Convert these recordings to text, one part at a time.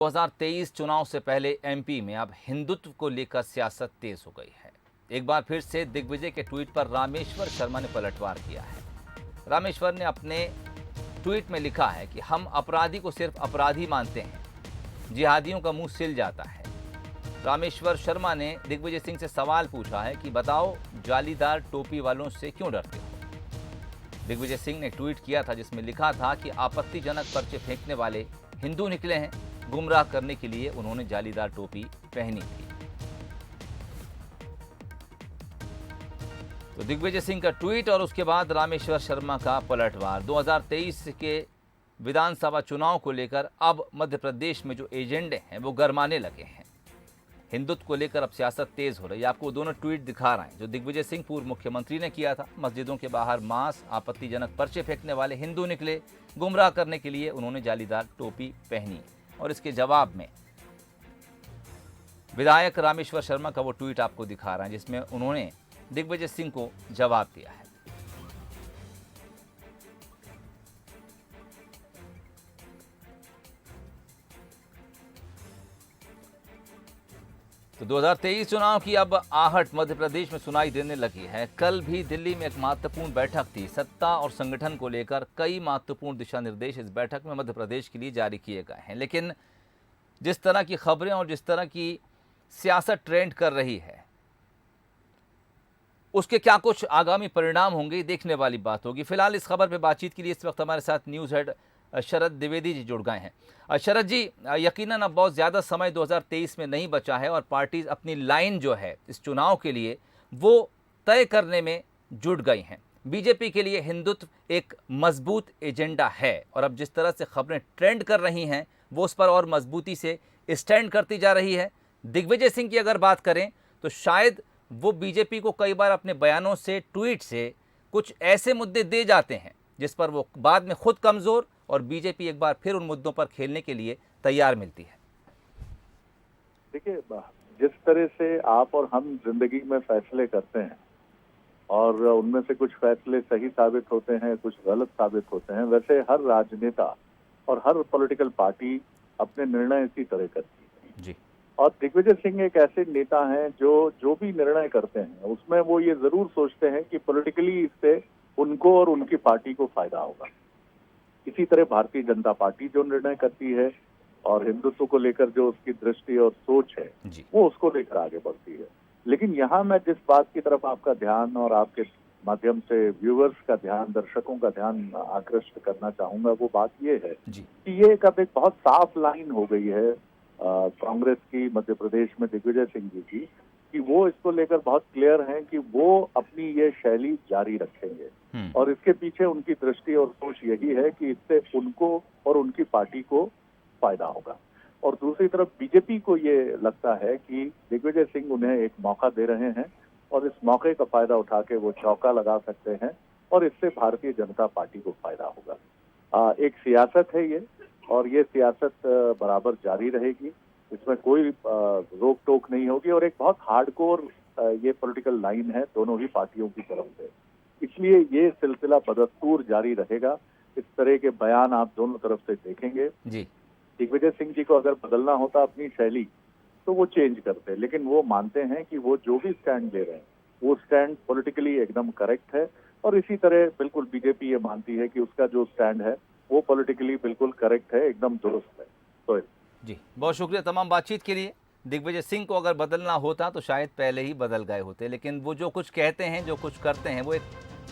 2023 चुनाव से पहले एमपी में अब हिंदुत्व को लेकर सियासत तेज हो गई है। एक बार फिर से दिग्विजय के ट्वीट पर रामेश्वर शर्मा ने पलटवार किया है। रामेश्वर ने अपने ट्वीट में लिखा है कि हम अपराधी को सिर्फ अपराधी मानते हैं, जिहादियों का मुंह सिल जाता है। रामेश्वर शर्मा ने दिग्विजय सिंह से सवाल पूछा है कि बताओ, जालीदार टोपी वालों से क्यों डरते हो। दिग्विजय सिंह ने ट्वीट किया था जिसमें लिखा था कि आपत्तिजनक पर्चे फेंकने वाले हिंदू निकले हैं, गुमराह करने के लिए उन्होंने जालीदार टोपी पहनी थी। तो दिग्विजय सिंह का ट्वीट और उसके बाद रामेश्वर शर्मा का पलटवार। 2023 के विधानसभा चुनाव को लेकर अब मध्य प्रदेश में जो एजेंडे हैं वो गरमाने लगे हैं। हिंदुत्व को लेकर अब सियासत तेज हो रही है। आपको दोनों ट्वीट दिखा रहे हैं जो दिग्विजय सिंह पूर्व मुख्यमंत्री ने किया था। मस्जिदों के बाहर मांस, आपत्तिजनक पर्चे फेंकने वाले हिंदू निकले, गुमराह करने के लिए उन्होंने जालीदार टोपी पहनी। और इसके जवाब में विधायक रामेश्वर शर्मा का वो ट्वीट आपको दिखा रहा है जिसमें उन्होंने दिग्विजय सिंह को जवाब दिया है। तो 2023 चुनाव की अब आहट मध्य प्रदेश में सुनाई देने लगी है। कल भी दिल्ली में एक महत्वपूर्ण बैठक थी। सत्ता और संगठन को लेकर कई महत्वपूर्ण दिशा निर्देश इस बैठक में मध्य प्रदेश के लिए जारी किए गए हैं। लेकिन जिस तरह की खबरें और जिस तरह की सियासत ट्रेंड कर रही है, उसके क्या कुछ आगामी परिणाम होंगे, देखने वाली बात होगी। फिलहाल इस खबर पर बातचीत के लिए इस वक्त हमारे साथ न्यूज़ हेड शरद द्विवेदी जी जुड़ गए हैं। शरद जी, यकीनन अब बहुत ज़्यादा समय 2023 में नहीं बचा है और पार्टी अपनी लाइन जो है इस चुनाव के लिए वो तय करने में जुट गई हैं। बीजेपी के लिए हिंदुत्व एक मजबूत एजेंडा है और अब जिस तरह से खबरें ट्रेंड कर रही हैं वो उस पर और मजबूती से स्टैंड करती जा रही है। दिग्विजय सिंह की अगर बात करें तो शायद वो बीजेपी को कई बार अपने बयानों से, ट्वीट से कुछ ऐसे मुद्दे दे जाते हैं जिस पर वो बाद में खुद कमज़ोर और बीजेपी एक बार फिर उन मुद्दों पर खेलने के लिए तैयार मिलती है। देखिए, जिस तरह से आप और हम जिंदगी में फैसले करते हैं और उनमें से कुछ फैसले सही साबित होते हैं, कुछ गलत साबित होते हैं, वैसे हर राजनेता और हर पॉलिटिकल पार्टी अपने निर्णय इसी तरह करती है जी। और दिग्विजय सिंह एक ऐसे नेता हैं जो भी निर्णय करते हैं उसमें वो ये जरूर सोचते हैं कि पॉलिटिकली इससे उनको और उनकी पार्टी को फायदा होगा। इसी तरह भारतीय जनता पार्टी जो निर्णय करती है और हिंदुत्व को लेकर जो उसकी दृष्टि और सोच है वो उसको लेकर आगे बढ़ती है। लेकिन यहाँ मैं जिस बात की तरफ आपका ध्यान और आपके माध्यम से व्यूअर्स का ध्यान, दर्शकों का ध्यान आकृष्ट करना चाहूंगा, वो बात ये है कि ये अब एक बहुत साफ लाइन हो गई है कांग्रेस की मध्य प्रदेश में दिग्विजय सिंह जी की, कि वो इसको लेकर बहुत क्लियर हैं कि वो अपनी ये शैली जारी रखेंगे और इसके पीछे उनकी दृष्टि और सोच यही है कि इससे उनको और उनकी पार्टी को फायदा होगा। और दूसरी तरफ बीजेपी को ये लगता है कि दिग्विजय सिंह उन्हें एक मौका दे रहे हैं और इस मौके का फायदा उठा के वो चौका लगा सकते हैं और इससे भारतीय जनता पार्टी को फायदा होगा। एक सियासत है ये और ये सियासत बराबर जारी रहेगी, इसमें कोई रोक टोक नहीं होगी और एक बहुत हार्डकोर ये पॉलिटिकल लाइन है दोनों ही पार्टियों की तरफ से। इसलिए ये सिलसिला बदस्तूर जारी रहेगा। इस तरह के बयान आप दोनों तरफ से देखेंगे जी। दिग्विजय सिंह जी को अगर बदलना होता अपनी शैली तो वो चेंज करते, लेकिन वो मानते हैं कि वो जो भी स्टैंड ले रहे हैं वो स्टैंड पॉलिटिकली एकदम करेक्ट है और इसी तरह बिल्कुल बीजेपी ये मानती है कि उसका जो स्टैंड है वो पॉलिटिकली बिल्कुल करेक्ट है, एकदम दुरुस्त है। तो जी, बहुत शुक्रिया तमाम बातचीत के लिए। दिग्विजय सिंह को अगर बदलना होता तो शायद पहले ही बदल गए होते, लेकिन वो जो कुछ कहते हैं, जो कुछ करते हैं, वो एक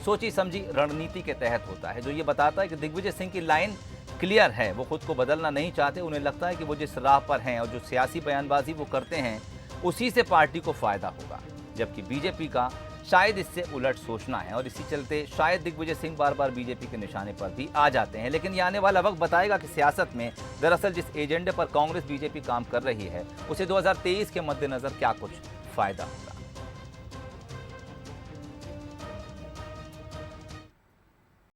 सोची समझी रणनीति के तहत होता है, जो ये बताता है कि दिग्विजय सिंह की लाइन क्लियर है। वो खुद को बदलना नहीं चाहते। उन्हें लगता है कि वो जिस राह पर हैं और जो सियासी बयानबाजी वो करते हैं उसी से पार्टी को फायदा होगा, जबकि बीजेपी का शायद इससे उलट सोचना है और इसी चलते शायद दिग्विजय सिंह बार बार बीजेपी के निशाने पर भी आ जाते हैं। लेकिन ये आने वाला वक्त बताएगा कि सियासत में दरअसल जिस एजेंडे पर कांग्रेस बीजेपी काम कर रही है उसे 2023 के मद्देनजर क्या कुछ फायदा होगा।